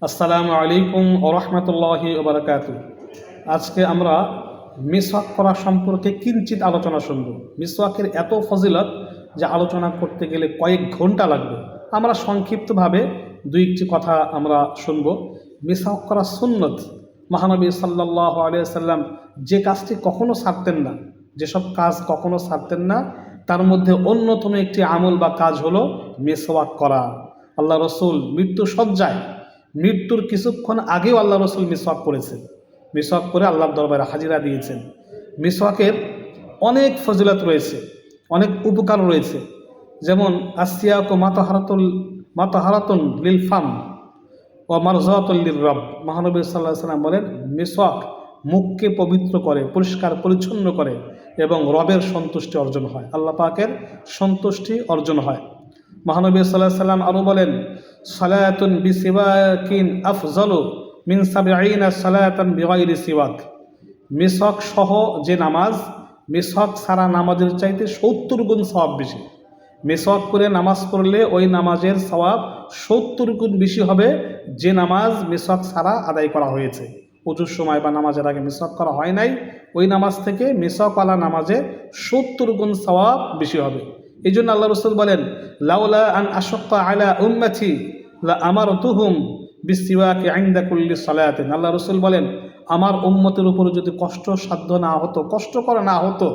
আসসালামু আলাইকুম ওয়া রাহমাতুল্লাহি ওয়া বারাকাতুহু। আজকে আমরা মিসওয়াক করা সম্পর্কে কিঞ্চিত আলোচনা শুনব। মিসওয়াকের এত ফজিলত যে আলোচনা করতে গেলে কয়েক ঘন্টা লাগবে। আমরা সংক্ষিপ্তভাবে দুই একটি কথা আমরা শুনব। মিসওয়াক করা সুন্নত। মহানবী সাল্লাল্লাহু আলাইহি সাল্লাম যে কাজটি কখনো ছাড়তেন না, যেসব কাজ কখনো ছাড়তেন না, তার মধ্যে অন্যতম একটি আমল বা কাজ হলো মিসওয়াক করা। আল্লাহ রসুল মৃত্যুর কিছুক্ষণ আগেও আল্লাহ রসুল মিসওয়াক করেছেন। মিসওয়াক করে আল্লাহর দরবারে হাজিরা দিয়েছেন। মিসওয়াকের অনেক ফজিলত রয়েছে, অনেক উপকার রয়েছে। যেমন আসিয়াক ও মাতাহারাতুন লিল ফাম ও মারজাতুল লির রব। মহানবী সাল্লাল্লাহু আলাইহি সাল্লাম বলেন, মিসওয়াক মুখকে পবিত্র করে, পরিষ্কার পরিচ্ছন্ন করে এবং রবের সন্তুষ্টি অর্জন হয়, আল্লাহ পাকের সন্তুষ্টি অর্জন হয়। মহানবী সাল্লাল্লাহু আলাইহি সাল্লাম আরও বলেন, সালাতুন বিসিওয়াকিন আফজালু মিন সাবঈনা সালাতান বিগাইরি সিওয়াক। মিসওয়াক সহ যে নামাজ, মিসওয়াক ছাড়া নামাজের চাইতে 70 গুণ সওয়াব বেশি। মিসওয়াক করে নামাজ পড়লে ওই নামাজের সওয়াব 70 গুণ বেশি হবে যে নামাজ মিসওয়াক ছাড়া আদায় করা হয়েছে। ওযুর সময় বা নামাজের আগে মিসওয়াক করা হয় নাই, ওই নামাজ থেকে মিসওয়াকওয়ালা নামাজে 70 গুণ সওয়াব বেশি হবে। এই জন্য আল্লাহ রসুল বলেন, লাউলা আন আশক্কা আলা উম্মতি লা আমারতুহুম বিসিওয়াকি ইনদা কুল্লি সালাতিন। আল্লাহ রসুল বলেন, আমার উম্মতের উপর যদি কষ্টসাধ্য না হতো, কষ্টকর না হতো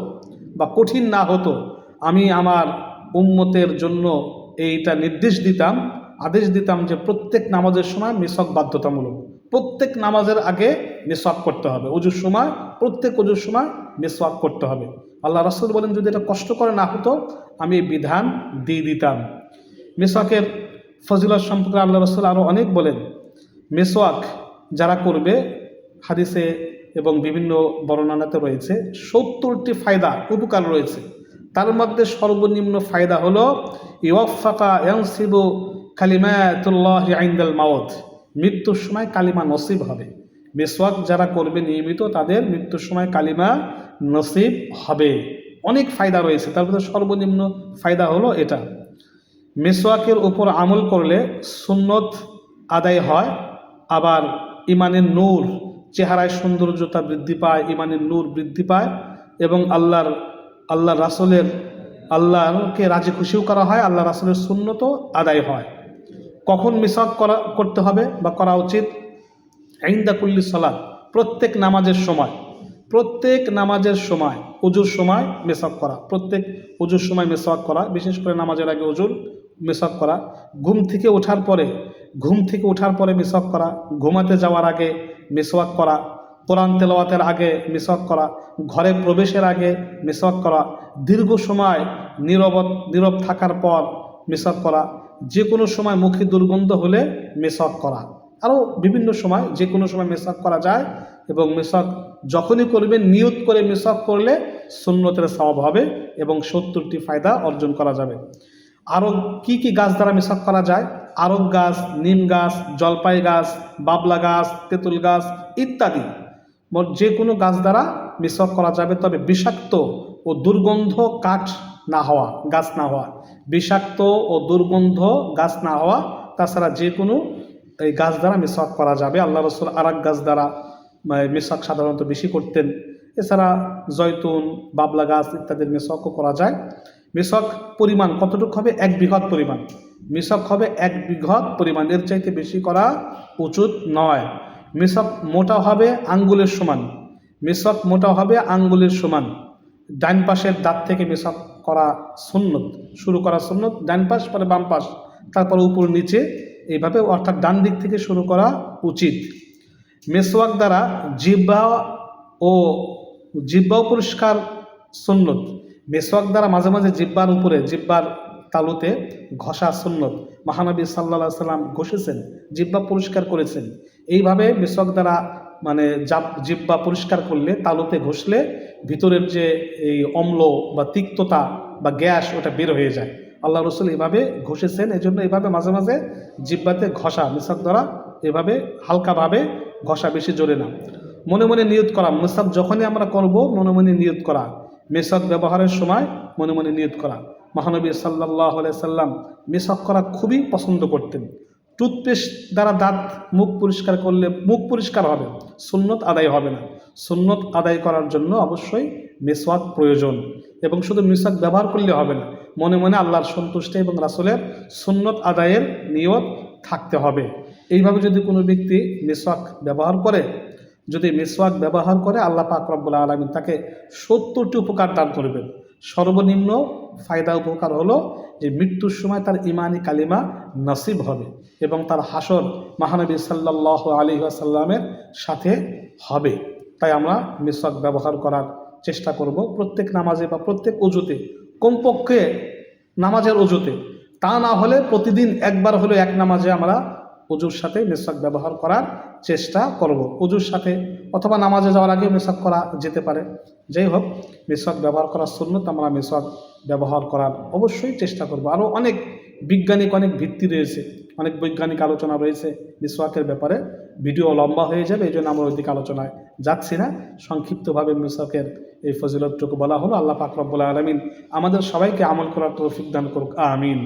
বা কঠিন না হতো, আমি আমার উম্মতের জন্য এইটা আদেশ দিতাম যে প্রত্যেক নামাজের সময় মিসওয়াক বাধ্যতামূলক। প্রত্যেক নামাজের আগে মিসওয়াক করতে হবে। প্রত্যেক ওযুর সময় মিসওয়াক করতে হবে। আল্লাহ রাসূল বলেন, যদি এটা কষ্টকর না হতো আমি বিধান দিয়ে দিতাম। মিসওয়াকের ফজিলত সম্পর্কে আল্লাহ রাসূল আরও অনেক বলেন। মিসওয়াক যারা করবে, হাদিসে এবং বিভিন্ন বর্ণনাতে রয়েছে 70টি ফায়দা, উপকার রয়েছে। তার মধ্যে সর্বনিম্ন ফায়দা হলো ইওয়াফাকা ইয়ানসিবু কালিমাতুল্লাহি ইনদাল মাউত। মৃত্যুর সময় কালিমা নসিব হবে। মিসওয়াক যারা করবে নিয়মিত, তাদের মৃত্যুর সময় কালিমা নসিব হবে। অনেক ফায়দা রয়েছে, তার মধ্যে সর্বনিম্ন ফায়দা হলো এটা। মিসওয়াকের উপর আমল করলে সুন্নত আদায় হয়, আবার ইমানের নূর, চেহারায় সৌন্দর্যতা বৃদ্ধি পায়, ইমানের নূর বৃদ্ধি পায় এবং আল্লাহকে রাজি খুশিও করা হয়, আল্লাহ রাসূলের সুন্নতও আদায় হয়। কখন মিসওয়াক করতে হবে বা করা উচিত? ইনদা কুল্লি সালাত, প্রত্যেক নামাজের সময়, ওযুর সময় মিসওয়াক করা, প্রত্যেক ওযুর সময় মিসওয়াক করা, বিশেষ করে নামাজের আগে ওযুর মিসওয়াক করা, ঘুম থেকে ওঠার পরে মিসওয়াক করা, ঘুমাতে যাওয়ার আগে মিসওয়াক করা, কোরআন তেলাওয়াতের আগে মিসওয়াক করা, ঘরে প্রবেশের আগে মিসওয়াক করা, দীর্ঘ সময় নীরব থাকার পর মিসওয়াক করা, যে কোনো সময় মুখে দুর্গন্ধ হলে মিসওয়াক করা, আরও বিভিন্ন সময়, যে কোনো সময় মিসওয়াক করা যায়। এবং মিসওয়াক যখনই করবেন নিয়ত করে মিসওয়াক করলে সুন্নতের সওয়াব হবে এবং 70টি ফায়দা অর্জন করা যাবে। আরও কি কি গাছ দ্বারা মিসওয়াক করা যায়? আরব গাছ, নিম গাছ, জলপাই গাছ, বাবলা গাছ, তেঁতুল গাছ ইত্যাদি যে কোনো গাছ দ্বারা মিসওয়াক করা যাবে, তবে বিষাক্ত ও দুর্গন্ধ গাছ না হওয়া, বিষাক্ত ও দুর্গন্ধ গাছ না হওয়া, তাছাড়া যে কোনো এই গাছ দ্বারা মিসওয়াক করা যাবে। আল্লাহ রাসূল আরাক গাছ দ্বারা মিসওয়াক সাধারণত বেশি করতেন। এছাড়া জয়তুন, বাবলা গাছ ইত্যাদির মিসওয়াকও করা যায়। মিসওয়াক পরিমাণ কতটুকু হবে? 1 বিঘত পরিমাণ। মিসওয়াক হবে 1 বিঘত পরিমাণ, এর চাইতে বেশি করা উচিত নয়। মিসওয়াক মোটা হবে আঙ্গুলের সমান। ডান পাশের দাঁত থেকে মিসওয়াক করা সুন্নত, শুরু করা সুন্নত, ডান পাশ পরে বাম পাশ, তারপর উপর নিচে, এইভাবে, অর্থাৎ ডান দিক থেকে শুরু করা উচিত। মিসওয়াক দ্বারা জিহ্বাও পরিষ্কার সুন্নত। মিসওয়াক দ্বারা মাঝে মাঝে জিহ্বার তালুতে ঘষা সুন্নত। মহানবী সাল্লাল্লাহু আলাইহি সাল্লাম ঘষেছেন, জিহ্বা পরিষ্কার করেছেন। এইভাবে মিসওয়াক দ্বারা জিহ্বা পরিষ্কার করলে, তালুতে ঘষলে ভিতরের যে এই অম্ল বা তিক্ততা বা গ্যাস, ওটা বের হয়ে যায়। আল্লাহ রসুল এভাবে ঘষেছেন। এই জন্য এভাবে মাঝে মাঝে জিহ্বাতে ঘষা, মিসওয়াক দ্বারা এভাবে হালকাভাবে ঘষা, বেশি জোরে না। মনে মনে নিয়ত করা, মিসওয়াক যখনই আমরা করব মনে মনে নিয়ত করা, মিসওয়াক ব্যবহারের সময় মনে মনে নিয়ত করা। মহানবী সাল্লাল্লাহু আলাইহি সাল্লাম মিসওয়াক করা খুবই পছন্দ করতেন। টুথপেস্ট দ্বারা দাঁত মুখ পরিষ্কার করলে মুখ পরিষ্কার হবে, সুন্নত আদায় হবে না। সুন্নত আদায় করার জন্য অবশ্যই মিসওয়াক প্রয়োজন, এবং শুধু মিসওয়াক ব্যবহার করলে হবে না, মনে মনে আল্লাহর সন্তুষ্টি এবং রাসূলের সুন্নত আদায়ের নিয়ত থাকতে হবে। এইভাবে যদি কোনো ব্যক্তি মিসওয়াক ব্যবহার করে, আল্লাহ পাক রব্বুল আলামিন তাকে 70টি উপকার দান করবেন। সর্বনিম্ন ফায়দা উপকার হলো যে মৃত্যুর সময় তার ইমানি কালিমা নসিব হবে এবং তার হাসর মহানবী সাল্লাল্লাহু আলাইহি ওয়াসাল্লামের সাথে হবে। তাই আমরা মিসওয়াক ব্যবহার করার চেষ্টা করব প্রত্যেক নামাজে বা প্রত্যেক অজুতে, কমপক্ষে নামাজের অজুতে, তা না হলে প্রতিদিন একবার হলে এক নামাজে আমরা অজুর সাথে মিসওয়াক ব্যবহার করার চেষ্টা করব। অজুর সাথে অথবা নামাজে যাওয়ার আগে মিসওয়াক করা যেতে পারে। যাই হোক, মিসওয়াক ব্যবহার করার সুন্নত, আমরা মিসওয়াক ব্যবহার করার অবশ্যই চেষ্টা করব। আরও অনেক অনেক ভিত্তি রয়েছে, অনেক বৈজ্ঞানিক আলোচনা রয়েছে মিসওয়াকের ব্যাপারে। ভিডিও লম্বা হয়ে যাবে, এই জন্য আমরা ওইদিকে আলোচনায় যাচ্ছি না। সংক্ষিপ্তভাবে মিসওয়াকের এই ফজিলতটুকু বলা হলো। আল্লাহ পাক রব্বুল আলামিন আমাদের সবাইকে আমল করার তৌফিক দান করুক, আমিন।